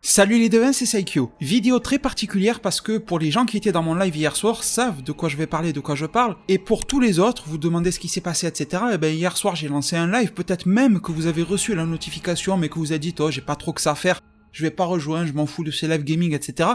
Salut les devins, c'est Saikyo. Vidéo très particulière parce que pour les gens qui étaient dans mon live hier soir savent de quoi je vais parler, de quoi je parle, et pour tous les autres, vous demandez ce qui s'est passé, etc. Et ben hier soir j'ai lancé un live, peut-être même que vous avez reçu la notification mais que vous avez dit oh j'ai pas trop que ça à faire, je vais pas rejoindre, je m'en fous de ces live gaming, etc.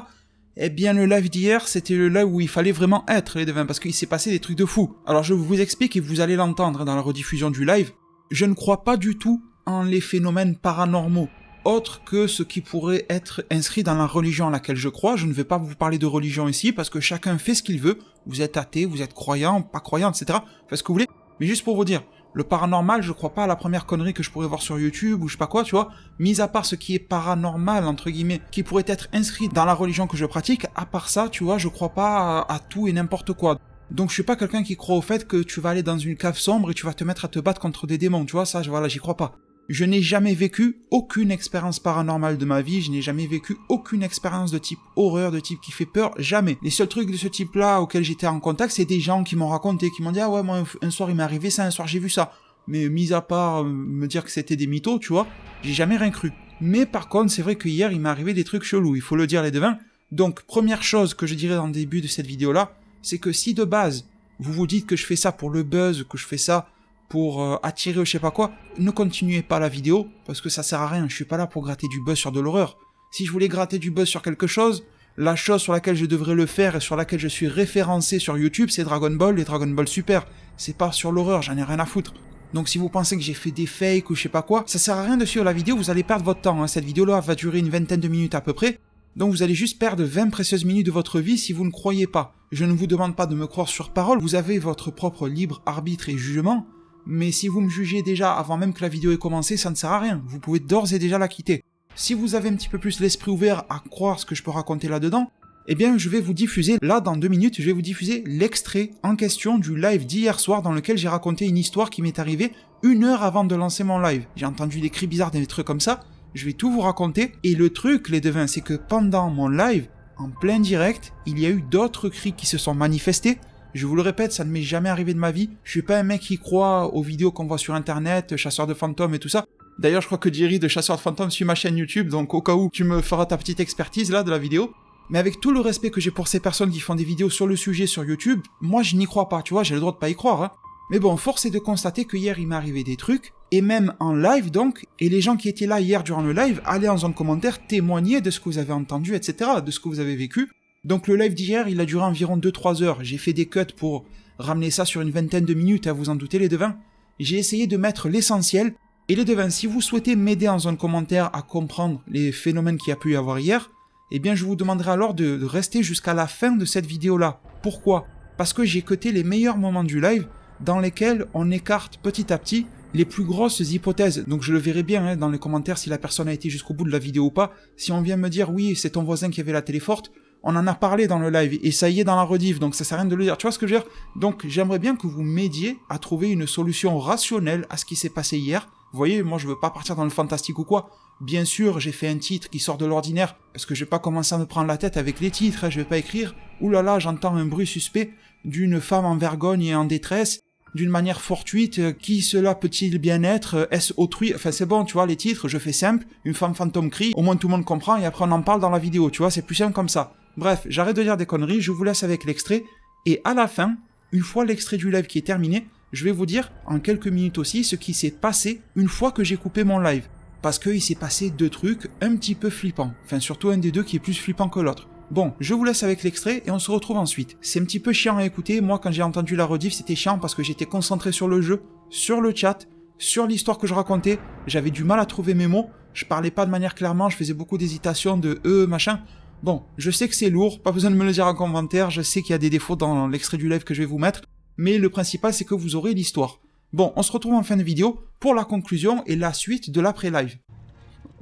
Eh bien le live d'hier c'était le live où il fallait vraiment être les devins parce qu'il s'est passé des trucs de fou. Alors je vous explique et vous allez l'entendre dans la rediffusion du live, je ne crois pas du tout en les phénomènes paranormaux. Autre que ce qui pourrait être inscrit dans la religion à laquelle je crois. Je ne vais pas vous parler de religion ici, parce que chacun fait ce qu'il veut. Vous êtes athée, vous êtes croyant, pas croyant, etc. Faites ce que vous voulez. Mais juste pour vous dire, le paranormal, je crois pas à la première connerie que je pourrais voir sur YouTube, ou je sais pas quoi, tu vois. Mis à part ce qui est paranormal, entre guillemets, qui pourrait être inscrit dans la religion que je pratique, à part ça, tu vois, je crois pas à tout et n'importe quoi. Donc je suis pas quelqu'un qui croit au fait que tu vas aller dans une cave sombre et tu vas te mettre à te battre contre des démons, tu vois, ça, voilà, j'y crois pas. Je n'ai jamais vécu aucune expérience paranormale de ma vie, je n'ai jamais vécu aucune expérience de type horreur, de type qui fait peur, jamais. Les seuls trucs de ce type-là auxquels j'étais en contact, c'est des gens qui m'ont raconté, qui m'ont dit « Ah ouais, moi un soir il m'est arrivé ça, un soir j'ai vu ça ». Mais mis à part me dire que c'était des mythos, tu vois, j'ai jamais rien cru. Mais par contre, c'est vrai que hier il m'est arrivé des trucs chelous, il faut le dire les devins. Donc première chose que je dirais dans le début de cette vidéo-là, c'est que si de base, vous vous dites que je fais ça pour le buzz, que je fais ça pour attirer ou je sais pas quoi, ne continuez pas la vidéo, parce que ça sert à rien, je suis pas là pour gratter du buzz sur de l'horreur. Si je voulais gratter du buzz sur quelque chose, la chose sur laquelle je devrais le faire et sur laquelle je suis référencé sur YouTube, c'est Dragon Ball et Dragon Ball Super. C'est pas sur l'horreur, j'en ai rien à foutre. Donc si vous pensez que j'ai fait des fakes ou je sais pas quoi, ça sert à rien de suivre la vidéo, vous allez perdre votre temps, hein. Cette vidéo-là va durer une vingtaine de minutes à peu près, donc vous allez juste perdre 20 précieuses minutes de votre vie si vous ne croyez pas. Je ne vous demande pas de me croire sur parole, vous avez votre propre libre arbitre et jugement, mais si vous me jugez déjà avant même que la vidéo ait commencé, ça ne sert à rien, vous pouvez d'ores et déjà la quitter. Si vous avez un petit peu plus l'esprit ouvert à croire ce que je peux raconter là-dedans, eh bien je vais vous diffuser, là dans 2 minutes, je vais vous diffuser l'extrait en question du live d'hier soir dans lequel j'ai raconté une histoire qui m'est arrivée 1 heure avant de lancer mon live. J'ai entendu des cris bizarres, des trucs comme ça, je vais tout vous raconter, et le truc les devins, c'est que pendant mon live, en plein direct, il y a eu d'autres cris qui se sont manifestés. Je vous le répète, ça ne m'est jamais arrivé de ma vie. Je suis pas un mec qui croit aux vidéos qu'on voit sur internet, chasseurs de fantômes et tout ça. D'ailleurs, je crois que Jerry de Chasseur de fantômes suit ma chaîne YouTube, donc au cas où tu me feras ta petite expertise là de la vidéo. Mais avec tout le respect que j'ai pour ces personnes qui font des vidéos sur le sujet sur YouTube, moi je n'y crois pas, tu vois, j'ai le droit de pas y croire, hein. Mais bon, force est de constater que hier il m'est arrivé des trucs, et même en live donc, et les gens qui étaient là hier durant le live allaient en zone commentaire témoigner de ce que vous avez entendu, etc., de ce que vous avez vécu. Donc le live d'hier, il a duré environ 2-3 heures. J'ai fait des cuts pour ramener ça sur une vingtaine de minutes, à vous en doutez les devins. J'ai essayé de mettre l'essentiel. Et les devins, si vous souhaitez m'aider en zone commentaire à comprendre les phénomènes qu'il y a pu y avoir hier, eh bien je vous demanderai alors de rester jusqu'à la fin de cette vidéo-là. Pourquoi ? Parce que j'ai cuté les meilleurs moments du live dans lesquels on écarte petit à petit les plus grosses hypothèses. Donc je le verrai bien dans les commentaires si la personne a été jusqu'au bout de la vidéo ou pas. Si on vient me dire oui, c'est ton voisin qui avait la télé forte, on en a parlé dans le live, et ça y est dans la rediff, donc ça sert à rien de le dire, tu vois ce que je veux dire ? Donc j'aimerais bien que vous m'aidiez à trouver une solution rationnelle à ce qui s'est passé hier. Vous voyez, moi je veux pas partir dans le fantastique ou quoi. Bien sûr, j'ai fait un titre qui sort de l'ordinaire, parce que je vais pas commencer à me prendre la tête avec les titres, je vais pas écrire « Oulala, j'entends un bruit suspect d'une femme en vergogne et en détresse », d'une manière fortuite, qui cela peut-il bien être, est-ce autrui, enfin c'est bon, tu vois, les titres, je fais simple, une femme fantôme crie, au moins tout le monde comprend, et après on en parle dans la vidéo, tu vois, c'est plus simple comme ça. Bref, j'arrête de dire des conneries, je vous laisse avec l'extrait, et à la fin, une fois l'extrait du live qui est terminé, je vais vous dire, en quelques minutes aussi, ce qui s'est passé une fois que j'ai coupé mon live. Parce qu'il s'est passé 2 trucs un petit peu flippants, enfin surtout un des 2 qui est plus flippant que l'autre. Bon, je vous laisse avec l'extrait et on se retrouve ensuite. C'est un petit peu chiant à écouter, moi quand j'ai entendu la rediff c'était chiant parce que j'étais concentré sur le jeu, sur le chat, sur l'histoire que je racontais, j'avais du mal à trouver mes mots, je parlais pas de manière clairement, je faisais beaucoup d'hésitations, de machin. Bon, je sais que c'est lourd, pas besoin de me le dire en commentaire, je sais qu'il y a des défauts dans l'extrait du live que je vais vous mettre, mais le principal c'est que vous aurez l'histoire. Bon, on se retrouve en fin de vidéo pour la conclusion et la suite de l'après-live.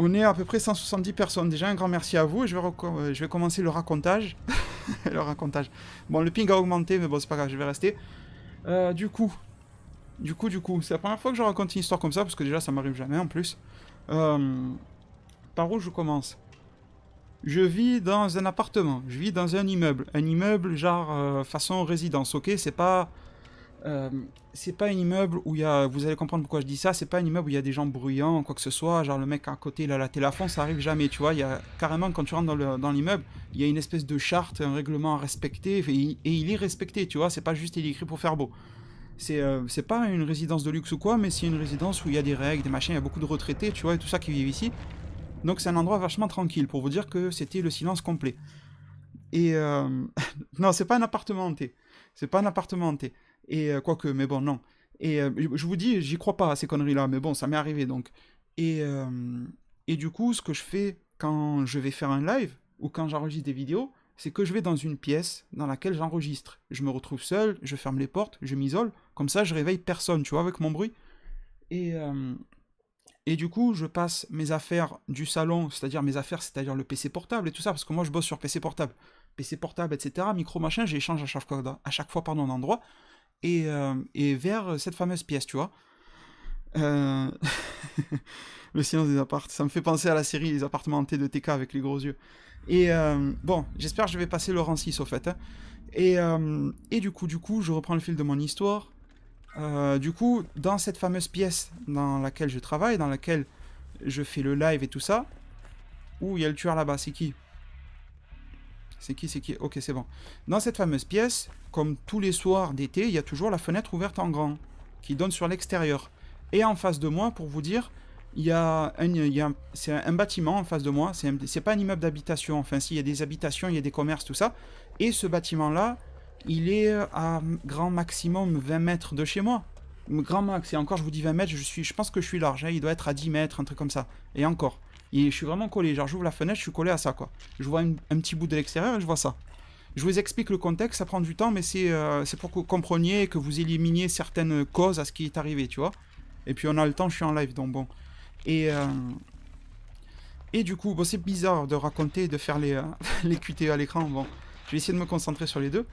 On est à peu près 170 personnes. Déjà, un grand merci à vous. Je vais commencer le racontage. Le racontage. Bon, le ping a augmenté, mais bon, c'est pas grave, je vais rester. Du coup, c'est la première fois que je raconte une histoire comme ça, parce que déjà, ça m'arrive jamais, en plus. Par où je commence ? Je vis dans un appartement. Je vis dans un immeuble. Un immeuble, genre, façon résidence, ok ? C'est pas Euh, c'est pas un immeuble où il y a... Vous allez comprendre pourquoi je dis ça, c'est pas un immeuble où il y a des gens bruyants, quoi que ce soit, genre le mec à côté, il a la télé à fond, ça arrive jamais, tu vois, il y a carrément, quand tu rentres dans l'immeuble, il y a une espèce de charte, un règlement à respecter, et il est respecté, tu vois, c'est pas juste il est écrit pour faire beau. C'est pas une résidence de luxe ou quoi, mais c'est une résidence où il y a des règles, des machins, il y a beaucoup de retraités, tu vois, et tout ça qui vivent ici. Donc c'est un endroit vachement tranquille, pour vous dire que c'était le silence complet. Et non, c'est pas un appartement hanté. C'est pas un appartement hanté. Et quoique, mais bon, non. Et je vous dis, j'y crois pas à ces conneries-là, mais bon, ça m'est arrivé donc. Et, euh, et du coup, ce que je fais quand je vais faire un live ou quand j'enregistre des vidéos, c'est que je vais dans une pièce dans laquelle j'enregistre. Je me retrouve seul, je ferme les portes, je m'isole. Comme ça, je réveille personne, tu vois, avec mon bruit. Et, euh, et du coup, je passe mes affaires du salon, c'est-à-dire mes affaires, c'est-à-dire le PC portable et tout ça, parce que moi je bosse sur PC portable. PC portable, etc., micro machin, j'échange à chaque fois pardon, d'endroit, et vers cette fameuse pièce, tu vois. Euh, le silence des apparts, ça me fait penser à la série Les appartements hantés de TK avec les gros yeux. Et bon, j'espère que je vais passer Laurent 6 au fait. Hein. Et du coup, je reprends le fil de mon histoire. Du coup, dans cette fameuse pièce dans laquelle je travaille, dans laquelle je fais le live et tout ça, ouh, il y a le tueur là-bas, c'est qui? C'est qui? Ok, c'est bon. Dans cette fameuse pièce, comme tous les soirs d'été, il y a toujours la fenêtre ouverte en grand, qui donne sur l'extérieur. Et en face de moi, pour vous dire, c'est un bâtiment en face de moi, c'est pas un immeuble d'habitation, enfin si, il y a des habitations, il y a des commerces, tout ça. Et ce bâtiment-là, il est à grand maximum 20 mètres de chez moi. Grand max, et encore je vous dis 20 mètres, je pense que je suis large, hein, il doit être à 10 mètres, un truc comme ça. Et encore. Et je suis vraiment collé, genre j'ouvre la fenêtre, je suis collé à ça quoi. Je vois un petit bout de l'extérieur et je vois ça. Je vous explique le contexte, ça prend du temps, mais c'est pour que vous compreniez et que vous éliminiez certaines causes à ce qui est arrivé, tu vois. Et puis on a le temps, je suis en live, donc bon. Et, euh, et du coup, bon, c'est bizarre de raconter, de faire les QTE à l'écran, bon. Je vais essayer de me concentrer sur les deux.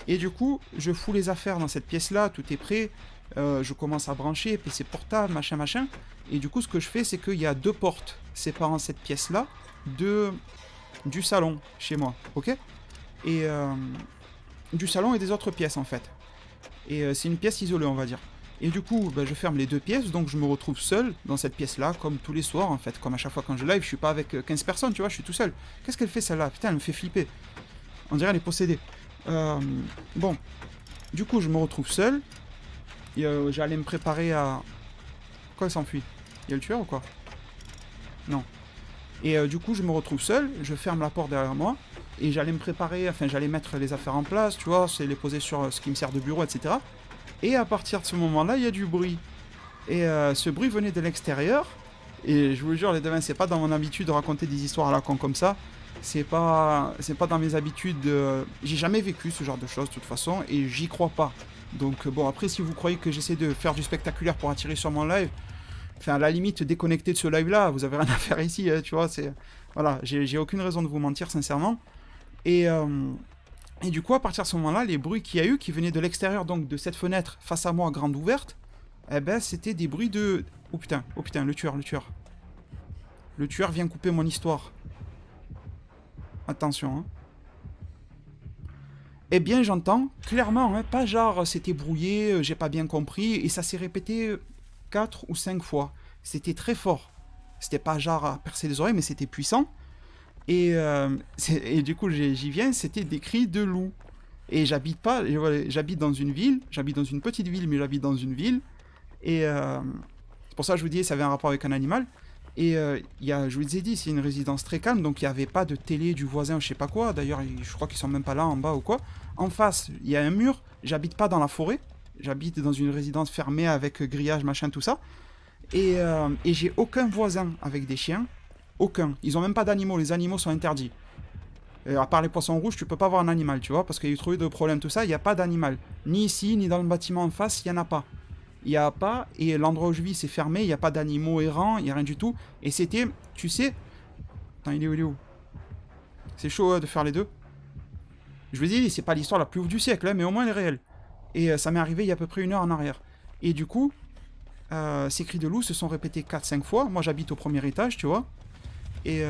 Et du coup, je fous les affaires dans cette pièce-là, tout est prêt. Je commence à brancher, PC portable, machin, machin. Et du coup, ce que je fais, c'est qu'il y a deux portes séparant cette pièce-là du salon, chez moi, ok. Et du salon et des autres pièces, en fait. Et c'est une pièce isolée, on va dire. Et du coup, bah, je ferme les deux pièces, donc je me retrouve seul dans cette pièce-là, comme tous les soirs, en fait. Comme à chaque fois quand je live, je suis pas avec 15 personnes, tu vois, je suis tout seul. Qu'est-ce qu'elle fait, celle-là? Putain, elle me fait flipper. On dirait elle est possédée. Euh, bon, du coup, je me retrouve seul. J'allais me préparer à... Pourquoi elle s'enfuit? Il y a le tueur ou quoi? Non. Et du coup, je me retrouve seul, je ferme la porte derrière moi, et j'allais me préparer, enfin, j'allais mettre les affaires en place, tu vois, c'est les poser sur ce qui me sert de bureau, etc. Et à partir de ce moment-là, il y a du bruit. Et ce bruit venait de l'extérieur, et je vous jure, les devins, c'est pas dans mon habitude de raconter des histoires à la con comme ça. C'est pas dans mes habitudes. J'ai jamais vécu ce genre de choses de toute façon, et j'y crois pas. Donc bon, après, si vous croyez que j'essaie de faire du spectaculaire pour attirer sur mon live, enfin, à la limite, déconnecté de ce live-là, vous avez rien à faire ici, tu vois, c'est... Voilà, j'ai aucune raison de vous mentir, sincèrement. Et, euh, et du coup, à partir de ce moment-là, les bruits qu'il y a eu, qui venaient de l'extérieur, donc de cette fenêtre, face à moi, grande ouverte, eh ben, c'était des bruits de... oh putain, le tueur, le tueur. Le tueur vient couper mon histoire. Attention, hein. Eh bien, j'entends, clairement, hein, pas genre c'était brouillé, j'ai pas bien compris, et ça s'est répété 4 ou 5 fois. C'était très fort. C'était pas genre à percer les oreilles, mais c'était puissant. Et du coup, j'y viens, c'était des cris de loup. Et j'habite pas, voilà, j'habite dans une ville, j'habite dans une petite ville, mais j'habite dans une ville. Et c'est pour ça que je vous dis, ça avait un rapport avec un animal. Et je vous ai dit, c'est une résidence très calme, donc il n'y avait pas de télé du voisin, je sais pas quoi. D'ailleurs, je crois qu'ils sont même pas là en bas ou quoi. En face, il y a un mur. J'habite pas dans la forêt. J'habite dans une résidence fermée avec grillage, machin, tout ça. Et j'ai aucun voisin avec des chiens. Aucun. Ils ont même pas d'animaux. Les animaux sont interdits. Et à part les poissons rouges, tu peux pas avoir un animal, tu vois, parce qu'il y a eu trop de problèmes, tout ça. Il n'y a pas d'animal. Ni ici, ni dans le bâtiment en face, il y en a pas. Il n'y a pas, et l'endroit où je vis c'est fermé, il n'y a pas d'animaux errants, il n'y a rien du tout. Et c'était, tu sais... Attends, il est où? C'est chaud de faire les deux. Je vous dis, c'est pas l'histoire la plus ouf du siècle, hein, mais au moins elle est réelle. Et ça m'est arrivé il y a à peu près 1 heure en arrière. Et du coup, ces cris de loup se sont répétés 4-5 fois. Moi j'habite au premier étage, tu vois. Et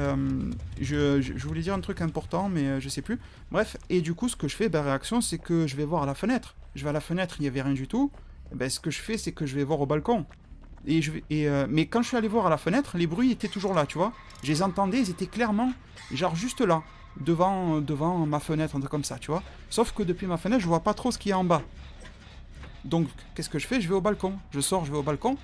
je voulais dire un truc important, mais je sais plus. Bref, et du coup, ce que je fais, bah, réaction, c'est que je vais voir à la fenêtre. je vais à la fenêtre, il n'y avait rien du tout. Ben, ce que je fais, c'est que je vais voir au balcon. Mais quand je suis allé voir à la fenêtre, les bruits étaient toujours là, tu vois. Je les entendais, ils étaient clairement, genre juste là, devant ma fenêtre, un truc comme ça, tu vois. Sauf que depuis ma fenêtre, je vois pas trop ce qu'il y a en bas. Donc, qu'est-ce que je fais? Je vais au balcon. Je sors, je vais au balcon.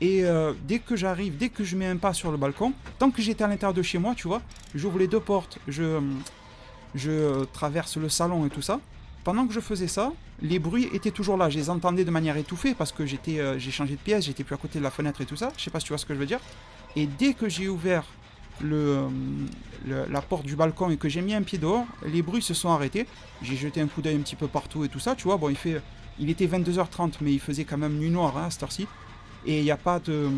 Et dès que j'arrive, dès que je mets un pas sur le balcon, tant que j'étais à l'intérieur de chez moi, tu vois, j'ouvre les deux portes, je traverse le salon et tout ça. Pendant que je faisais ça, les bruits étaient toujours là. Je les entendais de manière étouffée parce que j'ai changé de pièce, j'étais plus à côté de la fenêtre et tout ça. Je sais pas si tu vois ce que je veux dire. Et dès que j'ai ouvert la porte du balcon et que j'ai mis un pied dehors, les bruits se sont arrêtés. J'ai jeté un coup d'œil un petit peu partout et tout ça, tu vois. Bon, il était 22h30, mais il faisait quand même nuit noire hein, à cette heure-ci. Et il n'y a pas de...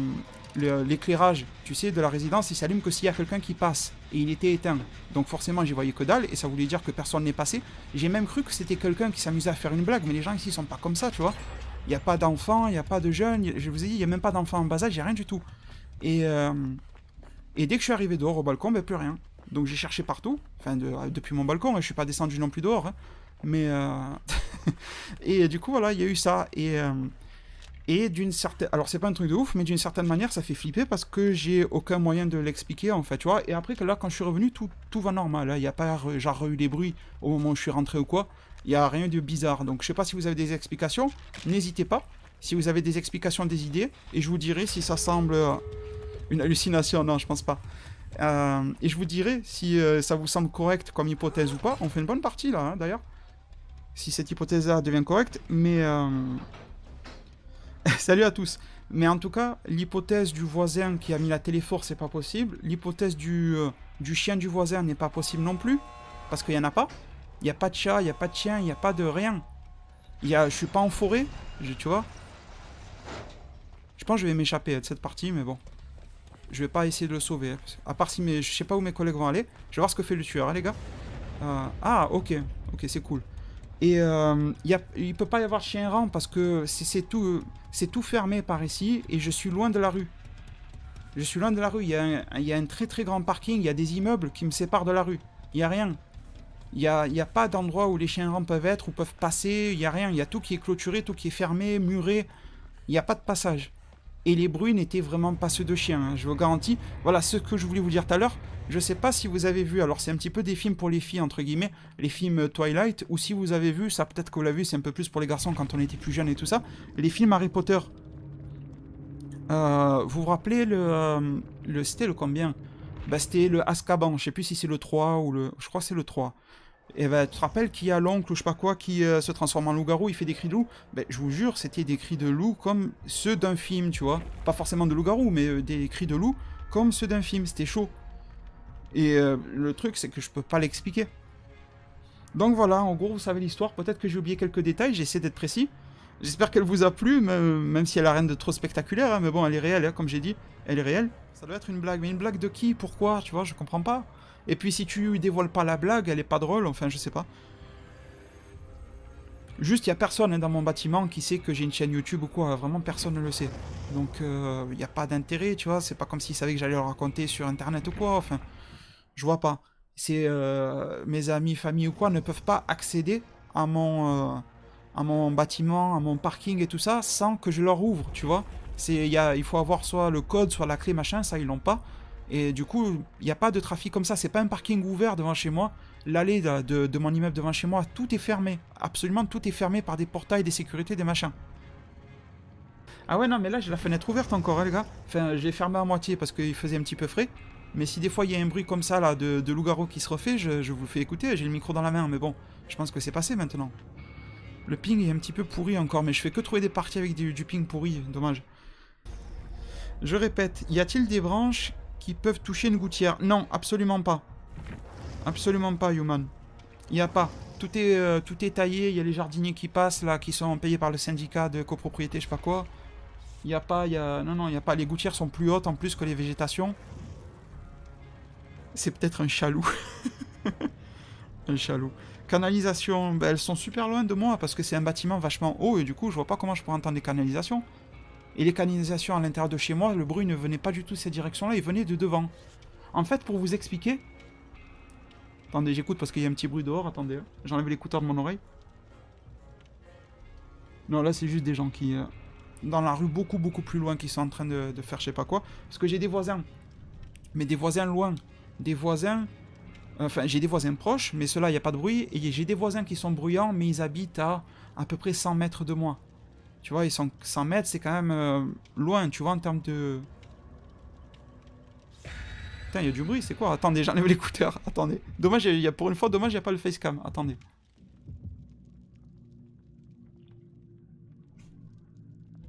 L'éclairage, tu sais, de la résidence, il s'allume que s'il y a quelqu'un qui passe. Et il était éteint. Donc forcément, j'y voyais que dalle, et ça voulait dire que personne n'est passé. J'ai même cru que c'était quelqu'un qui s'amusait à faire une blague, mais les gens ici sont pas comme ça, tu vois. Il n'y a pas d'enfants, il n'y a pas de jeunes, je vous ai dit, il n'y a même pas d'enfants en bas âge, il n'y a rien du tout. Et dès que je suis arrivé dehors au balcon, ben plus rien. Donc j'ai cherché partout, enfin depuis mon balcon, je suis pas descendu non plus dehors, hein. Mais... et du coup, voilà, il y a eu ça, et d'une certaine... Alors, c'est pas un truc de ouf, mais d'une certaine manière, ça fait flipper parce que j'ai aucun moyen de l'expliquer, en fait, tu vois. Et après, là, quand je suis revenu, tout va normal. Il n'y a pas, genre, eu des bruits au moment où je suis rentré ou quoi. Il n'y a rien de bizarre. Donc, je sais pas si vous avez des explications. N'hésitez pas. Si vous avez des explications, des idées. Et je vous dirai si ça semble une hallucination. Non, je pense pas. Et je vous dirai si ça vous semble correct comme hypothèse ou pas. On fait une bonne partie, là, hein, d'ailleurs. Si cette hypothèse-là devient correcte. Mais... Salut à tous. Mais en tout cas, l'hypothèse du voisin qui a mis la télé forte, c'est pas possible. L'hypothèse du chien du voisin n'est pas possible non plus. Parce qu'il n'y en a pas. Il n'y a pas de chat, il n'y a pas de chien, il n'y a pas de rien. Je suis pas en forêt, tu vois. Je pense que je vais m'échapper de cette partie, mais bon. Je vais pas essayer de le sauver. Hein. À part si je sais pas où mes collègues vont aller. Je vais voir ce que fait le tueur, hein, les gars. Ah, ok. Ok, c'est cool. Et il peut pas y avoir de chien errant parce que c'est tout fermé par ici et je suis loin de la rue. Je suis loin de la rue. Il y a un très très grand parking, il y a des immeubles qui me séparent de la rue. Il y a rien. Il y a pas d'endroit où les chiens errants peuvent être ou peuvent passer. Il y a rien. Il y a tout qui est clôturé, tout qui est fermé, muré. Il n'y a pas de passage. Et les bruits n'étaient vraiment pas ceux de chiens, hein, je vous garantis. Voilà ce que je voulais vous dire tout à l'heure. Je sais pas si vous avez vu, alors c'est un petit peu des films pour les filles, entre guillemets, les films Twilight, ou si vous avez vu, ça peut-être que vous l'avez vu, c'est un peu plus pour les garçons quand on était plus jeunes et tout ça, les films Harry Potter. Vous vous rappelez c'était le combien? Bah c'était le Azkaban, je sais plus si c'est le 3 ou le... Je crois que c'est le 3. Et ben, tu te rappelles qu'il y a l'oncle ou je sais pas quoi qui se transforme en loup-garou, il fait des cris de loup. Ben, je vous jure, c'était des cris de loup comme ceux d'un film, tu vois. Pas forcément de loup-garou, mais des cris de loup comme ceux d'un film, c'était chaud. Et le truc, c'est que je peux pas l'expliquer. Donc voilà, en gros, vous savez l'histoire. Peut-être que j'ai oublié quelques détails, j'essaie d'être précis. J'espère qu'elle vous a plu, même si elle a rien de trop spectaculaire, hein, mais bon, elle est réelle, hein, comme j'ai dit, elle est réelle. Ça doit être une blague, mais une blague de qui? Pourquoi? Tu vois, je comprends pas. Et puis si tu dévoiles pas la blague, elle est pas drôle, enfin je sais pas. Juste, il y a personne hein, dans mon bâtiment qui sait que j'ai une chaîne YouTube ou quoi, vraiment personne ne le sait. Donc il n'y a pas d'intérêt, tu vois, c'est pas comme s'ils savaient que j'allais le raconter sur internet ou quoi, enfin, je vois pas. C'est mes amis, famille ou quoi ne peuvent pas accéder à mon bâtiment, à mon parking et tout ça sans que je leur ouvre, tu vois. Il faut avoir soit le code, soit la clé, machin, ça ils l'ont pas. Et du coup, il n'y a pas de trafic comme ça. C'est pas un parking ouvert devant chez moi. L'allée de mon immeuble devant chez moi, tout est fermé. Absolument tout est fermé par des portails, des sécurités, des machins. Ah ouais, non, mais là, j'ai la fenêtre ouverte encore, hein, les gars. Enfin, je l'ai fermée à moitié parce qu'il faisait un petit peu frais. Mais si des fois, il y a un bruit comme ça, là, de loup-garou qui se refait, je vous le fais écouter. J'ai le micro dans la main, mais bon, je pense que c'est passé maintenant. Le ping est un petit peu pourri encore, mais je fais que trouver des parties avec du ping pourri. Dommage. Je répète, y a-t-il des branches qui peuvent toucher une gouttière? Non, absolument pas. Absolument pas, Human. Il n'y a pas. Tout est taillé, il y a les jardiniers qui passent, là, qui sont payés par le syndicat de copropriété, je sais pas quoi. Il n'y a pas, Non, il n'y a pas. Les gouttières sont plus hautes en plus que les végétations. C'est peut-être un chaloux. Un chaloux. Canalisation, ben, elles sont super loin de moi, parce que c'est un bâtiment vachement haut, et du coup, je vois pas comment je pourrais entendre des canalisations. Et les canalisations à l'intérieur de chez moi, le bruit ne venait pas du tout de cette direction-là, il venait de devant. En fait, pour vous expliquer... Attendez, j'écoute parce qu'il y a un petit bruit dehors, attendez. J'enlève l'écouteur de mon oreille. Non, là, c'est juste des gens qui... dans la rue, beaucoup plus loin, qui sont en train de faire je sais pas quoi. Parce que j'ai des voisins. Mais des voisins loin. Des voisins... Enfin, j'ai des voisins proches, mais ceux-là, il n'y a pas de bruit. Et j'ai des voisins qui sont bruyants, mais ils habitent à peu près 100 mètres de moi. Tu vois, ils sont 100 mètres, c'est quand même loin, tu vois, en termes de... Putain, il y a du bruit, c'est quoi? Attendez, j'enlève l'écouteur, attendez. Dommage, pour une fois, dommage, il n'y a pas le facecam, attendez.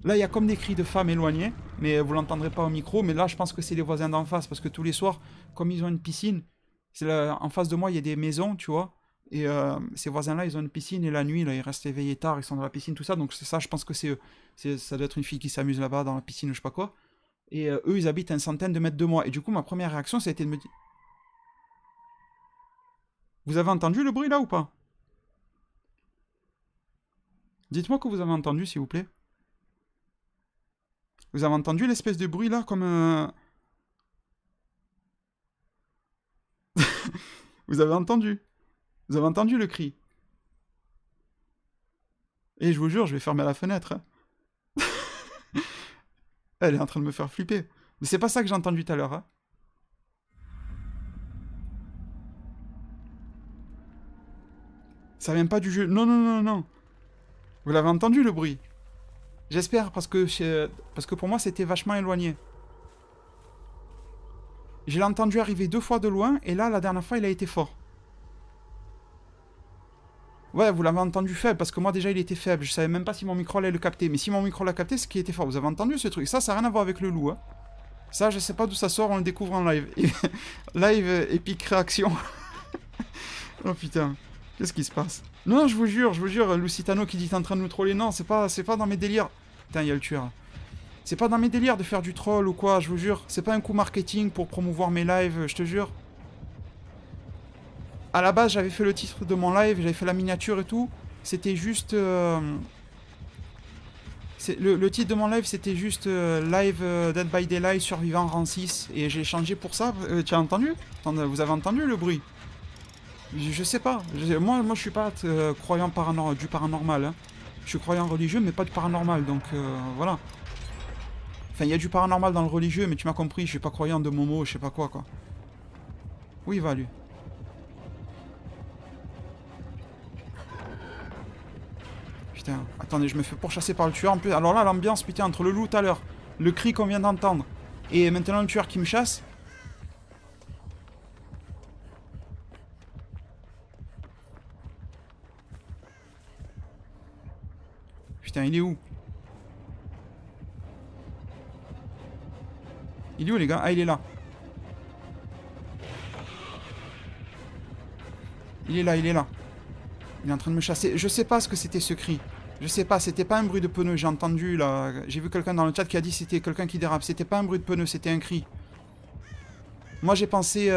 Là, il y a comme des cris de femmes éloignées, mais vous l'entendrez pas au micro, mais là, je pense que c'est les voisins d'en face, parce que tous les soirs, comme ils ont une piscine, en face de moi, il y a des maisons, tu vois, et ces voisins-là, ils ont une piscine, et la nuit, là, ils restent éveillés tard, ils sont dans la piscine, tout ça, donc c'est ça, je pense que c'est eux. Ça doit être une fille qui s'amuse là-bas, dans la piscine, ou je sais pas quoi. Et eux, ils habitent à une centaine de mètres de moi. Et du coup, ma première réaction, ça a été de me dire... Vous avez entendu le bruit, là, ou pas? Dites-moi que vous avez entendu, s'il vous plaît. Vous avez entendu l'espèce de bruit, là, comme... Vous avez entendu? Vous avez entendu le cri? Et je vous jure, je vais fermer la fenêtre. Hein. Elle est en train de me faire flipper. Mais c'est pas ça que j'ai entendu tout à l'heure. Hein. Ça vient pas du jeu. Non, non, non, non. Vous l'avez entendu, le bruit? J'espère, parce que pour moi, c'était vachement éloigné. Je l'ai entendu arriver 2 fois de loin, et là, la dernière fois, il a été fort. Ouais, vous l'avez entendu faible, parce que moi, déjà, il était faible. Je savais même pas si mon micro allait le capter. Mais si mon micro l'a capté, c'est qu'il était fort. Vous avez entendu ce truc? Ça n'a rien à voir avec le loup. Hein. Ça, je sais pas d'où ça sort, on le découvre en live. Live épique réaction. Oh putain, qu'est-ce qui se passe? Non, je vous jure, Lucitano qui dit t'es en train de nous troller. Non, c'est pas dans mes délires. Putain, il y a le tueur. C'est pas dans mes délires de faire du troll ou quoi, je vous jure. C'est pas un coup marketing pour promouvoir mes lives, je te jure. À la base, j'avais fait le titre de mon live, j'avais fait la miniature et tout. C'était juste... le titre de mon live, c'était juste Live Dead by Daylight survivant rang 6. Et j'ai changé pour ça. Tu as entendu? Vous avez entendu le bruit? Je sais pas. Moi, je suis pas croyant du paranormal. Hein. Je suis croyant religieux, mais pas du paranormal. Donc, voilà. Enfin, il y a du paranormal dans le religieux, mais tu m'as compris. Je suis pas croyant de Momo, je sais pas quoi. Où il va, lui? Putain, attendez, je me fais pourchasser par le tueur en plus. Alors là, l'ambiance, putain, entre le loup tout à l'heure, le cri qu'on vient d'entendre, et maintenant le tueur qui me chasse. Putain, il est où? Il est où, les gars? Ah, il est là. Il est là, il est là. Il est en train de me chasser. Je sais pas ce que c'était ce cri. Je sais pas, c'était pas un bruit de pneu, j'ai entendu là. J'ai vu quelqu'un dans le chat qui a dit c'était quelqu'un qui dérape. C'était pas un bruit de pneu, c'était un cri. Moi j'ai pensé...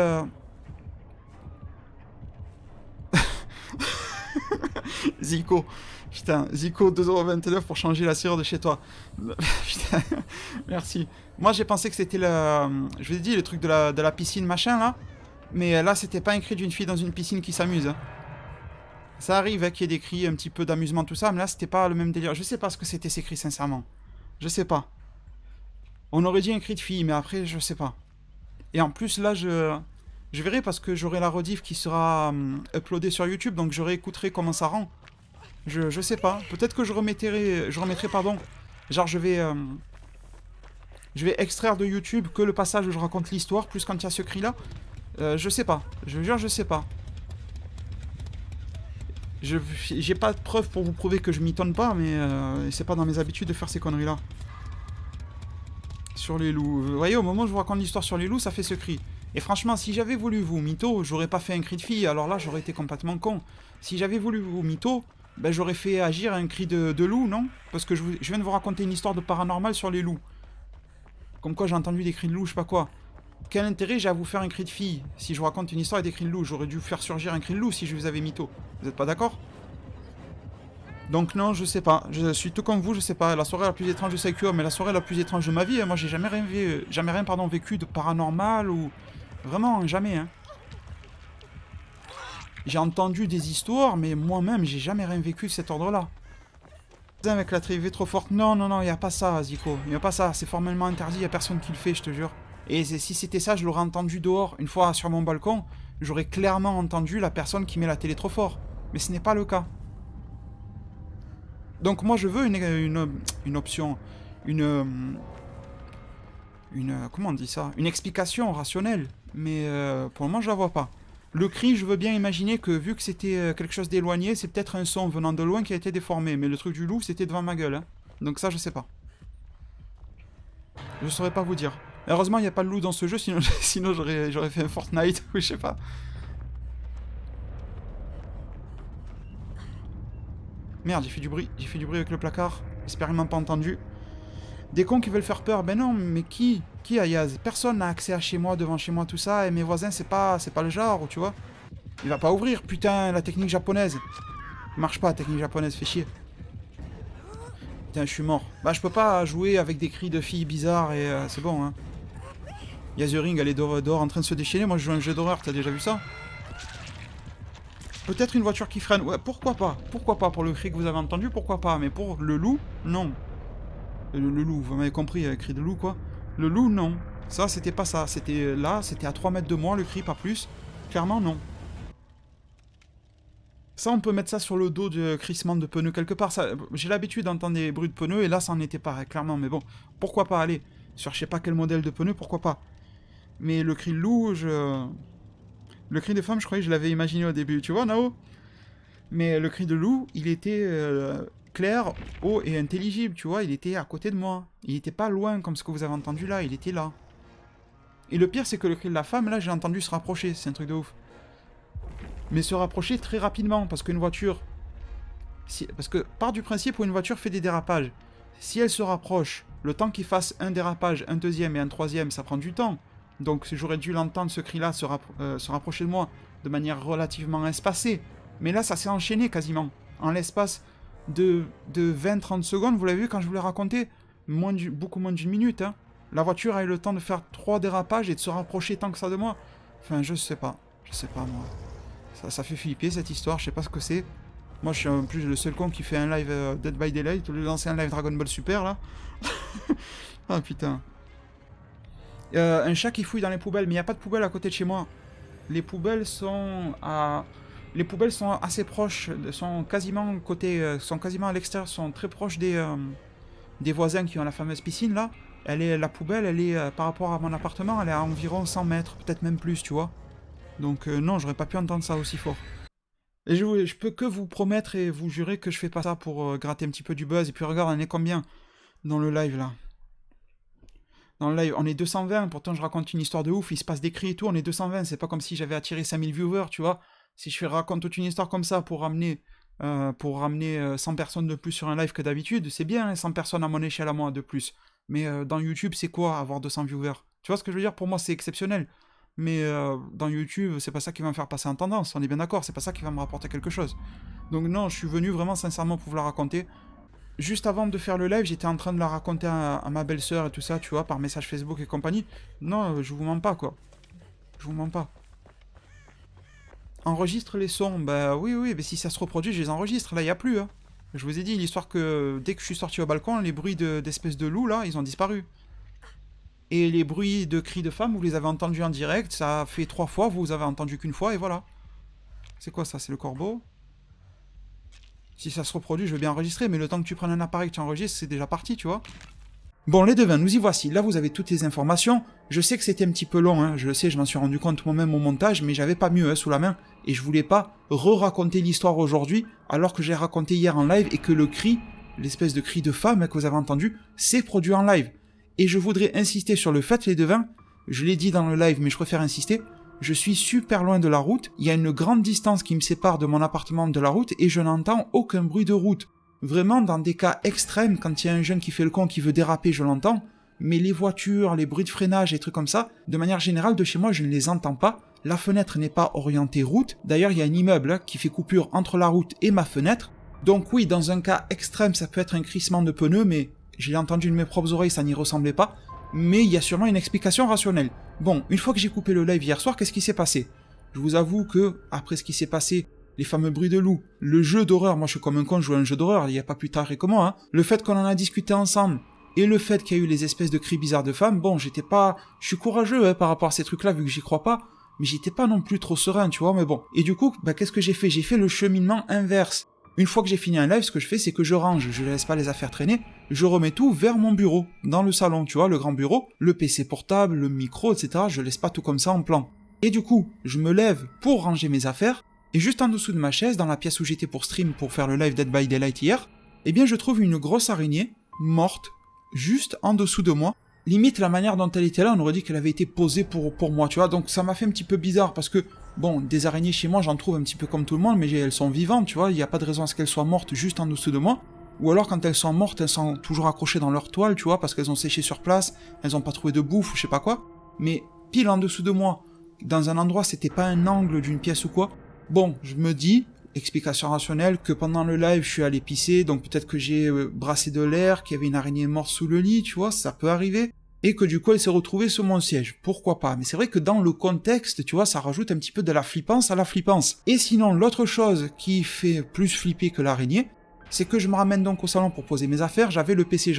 Zico. Putain, Zico 2,29€ pour changer la serrure de chez toi. Putain, merci. Moi j'ai pensé que c'était le... Je vous ai dit, le truc de la piscine machin là. Mais là c'était pas un cri d'une fille dans une piscine qui s'amuse. Hein. Ça arrive hein, qu'il y ait des cris, un petit peu d'amusement, tout ça, mais là c'était pas le même délire. Je sais pas ce que c'était ces cris, sincèrement. Je sais pas. On aurait dit un cri de fille, mais après, je sais pas. Et en plus, là, je verrai parce que j'aurai la rediff qui sera uploadée sur YouTube, donc je réécouterai comment ça rend. Je sais pas. Peut-être que je remettrai, pardon. Genre, je vais extraire de YouTube que le passage où je raconte l'histoire, plus quand il y a ce cri-là. Je sais pas. Je jure, je sais pas. J'ai pas de preuves pour vous prouver que je m'étonne pas, mais c'est pas dans mes habitudes de faire ces conneries-là. Sur les loups. Vous voyez, au moment où je vous raconte l'histoire sur les loups, ça fait ce cri. Et franchement, si j'avais voulu vous mytho, j'aurais pas fait un cri de fille, alors là, j'aurais été complètement con. Si j'avais voulu vous mytho, ben j'aurais fait agir un cri de loup, non? Parce que je viens de vous raconter une histoire de paranormal sur les loups. Comme quoi j'ai entendu des cris de loup, je sais pas quoi. Quel intérêt j'ai à vous faire un cri de fille? Si je vous raconte une histoire et des cris de loup, j'aurais dû faire surgir un cri de loup si je vous avais mytho. Vous êtes pas d'accord? Donc non, je sais pas. Je suis tout comme vous, je sais pas. La soirée la plus étrange de Sekiro, mais la soirée la plus étrange de ma vie, moi j'ai jamais rien, vécu de paranormal ou... Vraiment, jamais, hein. J'ai entendu des histoires, mais moi-même, j'ai jamais rien vécu de cet ordre-là. Avec la TV trop forte. Non, non, non, il n'y a pas ça, Zico. Il n'y a pas ça. C'est formellement interdit, il n'y a personne qui le fait, je te jure. Et si c'était ça, je l'aurais entendu dehors. Une fois sur mon balcon, j'aurais clairement entendu la personne qui met la télé trop fort. Mais ce n'est pas le cas. Donc moi, je veux une option. Comment on dit ça? Une explication rationnelle. Mais pour le moment, je la vois pas. Le cri, je veux bien imaginer que vu que c'était quelque chose d'éloigné, c'est peut-être un son venant de loin qui a été déformé. Mais le truc du loup, c'était devant ma gueule. Hein. Donc ça, je sais pas. Je saurais pas vous dire. Heureusement, il n'y a pas de loup dans ce jeu, sinon j'aurais fait un Fortnite ou je sais pas. Merde, j'ai fait du bruit. J'ai fait du bruit avec le placard. J'espère qu'ils m'ont pas entendu. Des cons qui veulent faire peur. Ben non, mais qui? Qui, Ayaz? Personne n'a accès à chez moi, devant chez moi, tout ça. Et mes voisins, c'est pas le genre, tu vois. Il va pas ouvrir, putain, la technique japonaise. Marche pas, la technique japonaise, fait chier. Putain, je suis mort. Bah, je peux pas jouer avec des cris de filles bizarres et c'est bon, hein. Y'a The Ring, elle est dehors en train de se déchaîner. Moi, je joue à un jeu d'horreur, t'as déjà vu ça? Peut-être une voiture qui freine. Ouais, pourquoi pas? Pourquoi pas? Pour le cri que vous avez entendu, pourquoi pas? Mais pour le loup, non. Le loup, vous m'avez compris, le cri de loup, quoi. Le loup, non. Ça, c'était pas ça. C'était là, c'était à 3 mètres de moi, le cri, pas plus. Clairement, non. Ça, on peut mettre ça sur le dos de crissement de pneus quelque part. J'ai l'habitude d'entendre des bruits de pneus, et là, ça en était pas, clairement. Mais bon, pourquoi pas, allez. Sur je sais pas quel modèle de pneus, pourquoi pas. Mais le cri de loup, le cri de femme, je croyais que je l'avais imaginé au début. Tu vois, Nao? Mais le cri de loup, il était clair, haut et intelligible, tu vois. Il était à côté de moi. Il était pas loin comme ce que vous avez entendu là, il était là. Et le pire, c'est que le cri de la femme, là, j'ai entendu se rapprocher. C'est un truc de ouf. Mais se rapprocher très rapidement, parce qu'une voiture... Parce que, part du principe où une voiture fait des dérapages. Si elle se rapproche, le temps qu'il fasse un dérapage, un deuxième et un troisième, ça prend du temps. Donc j'aurais dû l'entendre, ce cri-là, se rapprocher de moi de manière relativement espacée. Mais là, ça s'est enchaîné quasiment. En l'espace de 20-30 secondes, vous l'avez vu quand je vous l'ai raconté, beaucoup moins d'une minute. Hein. La voiture a eu le temps de faire 3 dérapages et de se rapprocher tant que ça de moi. Enfin, je sais pas. Je sais pas, moi. Ça fait flipper, cette histoire. Je sais pas ce que c'est. Moi, je suis en plus le seul con qui fait un live Dead by Daylight au lieu de lancer un live Dragon Ball Super, là. Ah, putain. Un chat qui fouille dans les poubelles, mais il n'y a pas de poubelle à côté de chez moi. Les poubelles sont assez proches, sont quasiment à l'extérieur, sont très proches des voisins qui ont la fameuse piscine là. La poubelle, elle est par rapport à mon appartement, elle est à environ 100 mètres, peut-être même plus, tu vois. Donc non, j'aurais pas pu entendre ça aussi fort. Et je peux que vous promettre et vous jurer que je fais pas ça pour gratter un petit peu du buzz. Et puis regarde, on est combien dans le live là? Dans le live, on est 220, pourtant je raconte une histoire de ouf, il se passe des cris et tout, on est 220, c'est pas comme si j'avais attiré 5000 viewers, tu vois. Si je raconte toute une histoire comme ça pour ramener 100 personnes de plus sur un live que d'habitude, c'est bien, 100 personnes à mon échelle à moi de plus. Mais dans YouTube, c'est quoi avoir 200 viewers? Tu vois ce que je veux dire? Pour moi, c'est exceptionnel. Mais dans YouTube, c'est pas ça qui va me faire passer en tendance, on est bien d'accord, c'est pas ça qui va me rapporter quelque chose. Donc non, je suis venu vraiment sincèrement pour vous la raconter. Juste avant de faire le live, j'étais en train de la raconter à ma belle-sœur et tout ça, tu vois, par message Facebook et compagnie. Non, je vous mens pas, quoi. Je vous mens pas. Enregistre les sons. Bah oui, mais si ça se reproduit, je les enregistre. Là, il n'y a plus, hein. Je vous ai dit, l'histoire que dès que je suis sorti au balcon, les bruits d'espèces de loups, là, ils ont disparu. Et les bruits de cris de femmes, vous les avez entendus en direct, ça a fait 3 fois, vous avez entendu qu'une fois, et voilà. C'est quoi ça? C'est le corbeau? Si ça se reproduit, je veux bien enregistrer, mais le temps que tu prennes un appareil que tu enregistres, c'est déjà parti, tu vois. Bon, les devins, nous y voici. Là, vous avez toutes les informations. Je sais que c'était un petit peu long, hein. Je le sais, je m'en suis rendu compte moi-même au montage, mais j'avais pas mieux sous la main. Et je voulais pas re-raconter l'histoire aujourd'hui, alors que j'ai raconté hier en live et que le cri, l'espèce de cri de femme que vous avez entendu, s'est produit en live. Et je voudrais insister sur le fait, les devins, je l'ai dit dans le live, mais je préfère insister, je suis super loin de la route, il y a une grande distance qui me sépare de mon appartement de la route et je n'entends aucun bruit de route. Vraiment, dans des cas extrêmes, quand il y a un jeune qui fait le con, qui veut déraper, je l'entends, mais les voitures, les bruits de freinage et trucs comme ça, de manière générale, de chez moi, je ne les entends pas. La fenêtre n'est pas orientée route. D'ailleurs, il y a un immeuble qui fait coupure entre la route et ma fenêtre. Donc oui, dans un cas extrême, ça peut être un crissement de pneus, mais je l'ai entendu de mes propres oreilles, ça n'y ressemblait pas. Mais il y a sûrement une explication rationnelle. Bon, une fois que j'ai coupé le live hier soir, qu'est-ce qui s'est passé? Je vous avoue que, après ce qui s'est passé, les fameux bruits de loup, le jeu d'horreur, moi je suis comme un con, je joue à un jeu d'horreur, il y a pas plus tard que moi, hein. Le fait qu'on en a discuté ensemble, et le fait qu'il y a eu les espèces de cris bizarres de femmes, bon, je suis courageux hein, par rapport à ces trucs-là, vu que j'y crois pas, mais j'étais pas non plus trop serein, tu vois, mais bon. Et du coup, qu'est-ce que j'ai fait? J'ai fait le cheminement inverse. Une fois que j'ai fini un live, ce que je fais, c'est que je range, je laisse pas les affaires traîner, je remets tout vers mon bureau, dans le salon, tu vois, le grand bureau, le PC portable, le micro, etc., je laisse pas tout comme ça en plan. Et du coup, je me lève pour ranger mes affaires, et juste en dessous de ma chaise, dans la pièce où j'étais pour stream, pour faire le live Dead by Daylight hier, eh bien je trouve une grosse araignée, morte, juste en dessous de moi. Limite, la manière dont elle était là, on aurait dit qu'elle avait été posée pour moi, tu vois, donc ça m'a fait un petit peu bizarre, parce que, bon, des araignées chez moi, j'en trouve un petit peu comme tout le monde, mais elles sont vivantes, tu vois, il n'y a pas de raison à ce qu'elles soient mortes juste en dessous de moi, ou alors quand elles sont mortes, elles sont toujours accrochées dans leur toile, tu vois, parce qu'elles ont séché sur place, elles ont pas trouvé de bouffe, ou je sais pas quoi, mais pile en dessous de moi, dans un endroit, c'était pas un angle d'une pièce ou quoi. Bon, je me dis, explication rationnelle, que pendant le live, je suis allé pisser, donc peut-être que j'ai brassé de l'air, qu'il y avait une araignée morte sous le lit, tu vois, ça peut arriver, et que du coup, elle s'est retrouvée sur mon siège. Pourquoi pas? Mais c'est vrai que dans le contexte, tu vois, ça rajoute un petit peu de la flippance à la flippance. Et sinon, l'autre chose qui fait plus flipper que l'araignée, c'est que je me ramène donc au salon pour poser mes affaires, j'avais le PC,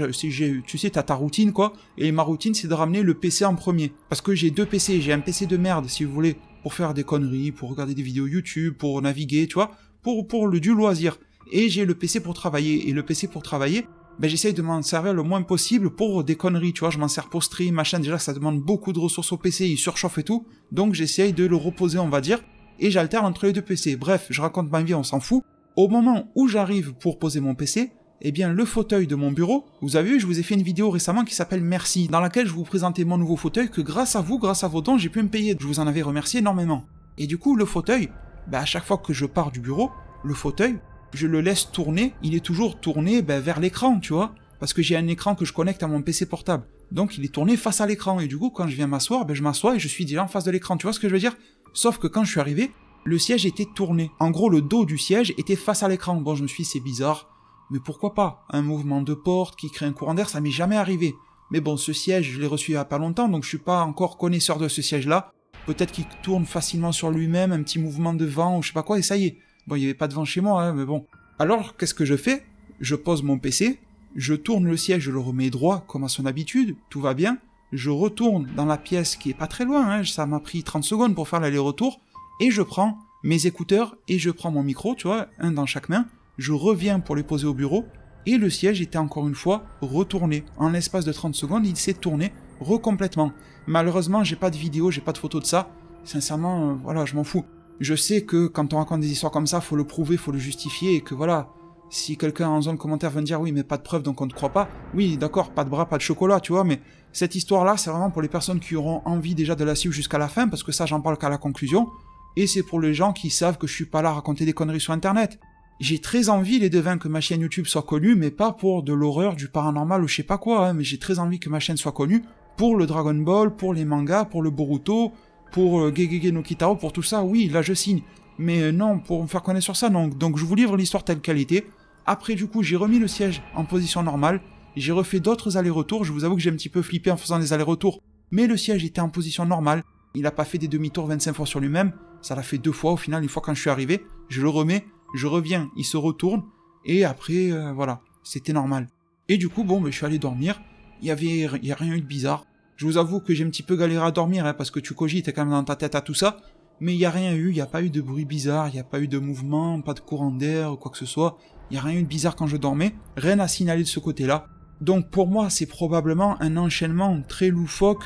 tu sais, t'as ta routine quoi, et ma routine c'est de ramener le PC en premier. Parce que j'ai deux PC, j'ai un PC de merde si vous voulez, pour faire des conneries, pour regarder des vidéos YouTube, pour naviguer, tu vois, pour du loisir. Et j'ai le PC pour travailler, et le PC pour travailler, j'essaye de m'en servir le moins possible pour des conneries, tu vois, je m'en sers pour stream, machin, déjà ça demande beaucoup de ressources au PC, il surchauffe et tout, donc j'essaye de le reposer on va dire, et j'alterne entre les deux PC. Bref, je raconte ma vie, on s'en fout. Au moment où j'arrive pour poser mon PC, eh bien le fauteuil de mon bureau, vous avez vu, je vous ai fait une vidéo récemment qui s'appelle Merci, dans laquelle je vous présentais mon nouveau fauteuil que grâce à vous, grâce à vos dons, j'ai pu me payer. Je vous en avais remercié énormément. Et du coup, le fauteuil, à chaque fois que je pars du bureau, le fauteuil, je le laisse tourner, il est toujours tourné vers l'écran, tu vois, parce que j'ai un écran que je connecte à mon PC portable. Donc il est tourné face à l'écran, et du coup, quand je viens m'asseoir, je m'assois et je suis déjà en face de l'écran, tu vois ce que je veux dire? Sauf que quand je suis arrivé, le siège était tourné. En gros, le dos du siège était face à l'écran. Bon, je me suis dit, c'est bizarre, mais pourquoi pas? Un mouvement de porte qui crée un courant d'air, ça m'est jamais arrivé. Mais bon, ce siège, je l'ai reçu il y a pas longtemps, donc je suis pas encore connaisseur de ce siège-là. Peut-être qu'il tourne facilement sur lui-même, un petit mouvement de vent ou je sais pas quoi, et ça y est. Bon, il y avait pas de vent chez moi, hein, mais bon. Alors, qu'est-ce que je fais? Je pose mon PC, je tourne le siège, je le remets droit, comme à son habitude, tout va bien. Je retourne dans la pièce qui est pas très loin, hein, ça m'a pris 30 secondes pour faire l'aller-retour. Et je prends mes écouteurs et je prends mon micro, tu vois, un dans chaque main, je reviens pour les poser au bureau, et le siège était encore une fois retourné. En l'espace de 30 secondes, il s'est tourné recomplètement. Malheureusement, j'ai pas de vidéo, j'ai pas de photo de ça. Sincèrement, voilà, je m'en fous. Je sais que quand on raconte des histoires comme ça, faut le prouver, faut le justifier, et que voilà, si quelqu'un en zone commentaire vient me dire oui mais pas de preuve donc on ne croit pas, oui d'accord, pas de bras, pas de chocolat, tu vois, mais cette histoire-là, c'est vraiment pour les personnes qui auront envie déjà de la suivre jusqu'à la fin, parce que ça j'en parle qu'à la conclusion, et c'est pour les gens qui savent que je suis pas là à raconter des conneries sur internet. J'ai très envie, les devins, que ma chaîne YouTube soit connue, mais pas pour de l'horreur, du paranormal ou je sais pas quoi, hein, mais j'ai très envie que ma chaîne soit connue pour le Dragon Ball, pour les mangas, pour le Boruto, pour Gegege no Kitaro, pour tout ça, oui, là je signe. Mais non, pour me faire connaître sur ça, non. Donc je vous livre l'histoire telle qu'elle était. Après du coup, j'ai remis le siège en position normale, j'ai refait d'autres allers-retours, je vous avoue que j'ai un petit peu flippé en faisant les allers-retours, mais le siège était en position normale, il a pas fait des demi-tours 25 fois sur lui-même, ça l'a fait 2 fois au final, une fois quand je suis arrivé, je le remets, je reviens, il se retourne, et après, voilà, c'était normal. Et du coup, bon, je suis allé dormir, il y a rien eu de bizarre. Je vous avoue que j'ai un petit peu galéré à dormir, hein, parce que tu cogites, t'es quand même dans ta tête à tout ça, mais il y a rien eu, il y a pas eu de bruit bizarre, il y a pas eu de mouvement, pas de courant d'air, ou quoi que ce soit, il y a rien eu de bizarre quand je dormais, rien à signaler de ce côté-là. Donc pour moi, c'est probablement un enchaînement très loufoque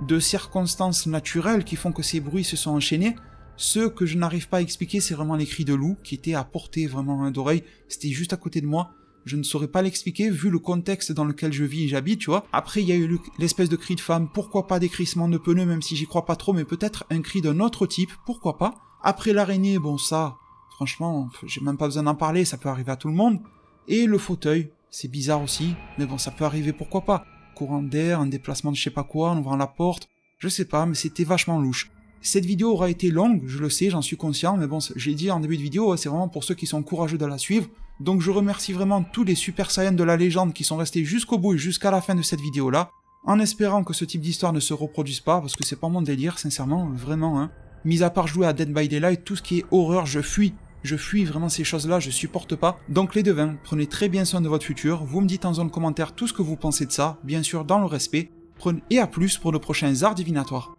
de circonstances naturelles qui font que ces bruits se sont enchaînés. Ce que je n'arrive pas à expliquer, c'est vraiment les cris de loup, qui étaient à portée vraiment d'oreille, c'était juste à côté de moi. Je ne saurais pas l'expliquer, vu le contexte dans lequel je vis et j'habite, tu vois. Après, il y a eu l'espèce de cri de femme, pourquoi pas des crissements de pneus, même si j'y crois pas trop, mais peut-être un cri d'un autre type, pourquoi pas. Après l'araignée, bon ça, franchement, j'ai même pas besoin d'en parler, ça peut arriver à tout le monde. Et le fauteuil, c'est bizarre aussi, mais bon, ça peut arriver, pourquoi pas. Courant d'air, un déplacement de je sais pas quoi, en ouvrant la porte, je sais pas, mais c'était vachement louche. Cette vidéo aura été longue, je le sais, j'en suis conscient, mais bon, j'ai dit en début de vidéo, c'est vraiment pour ceux qui sont courageux de la suivre. Donc je remercie vraiment tous les Super Saiyans de la légende qui sont restés jusqu'au bout et jusqu'à la fin de cette vidéo-là, en espérant que ce type d'histoire ne se reproduise pas, parce que c'est pas mon délire, sincèrement, vraiment, hein. Mis à part jouer à Dead by Daylight, tout ce qui est horreur, je fuis. Je fuis vraiment ces choses-là, je supporte pas. Donc les devins, prenez très bien soin de votre futur, vous me dites en zone commentaire tout ce que vous pensez de ça, bien sûr dans le respect. Et à plus pour de prochains arts divinatoires.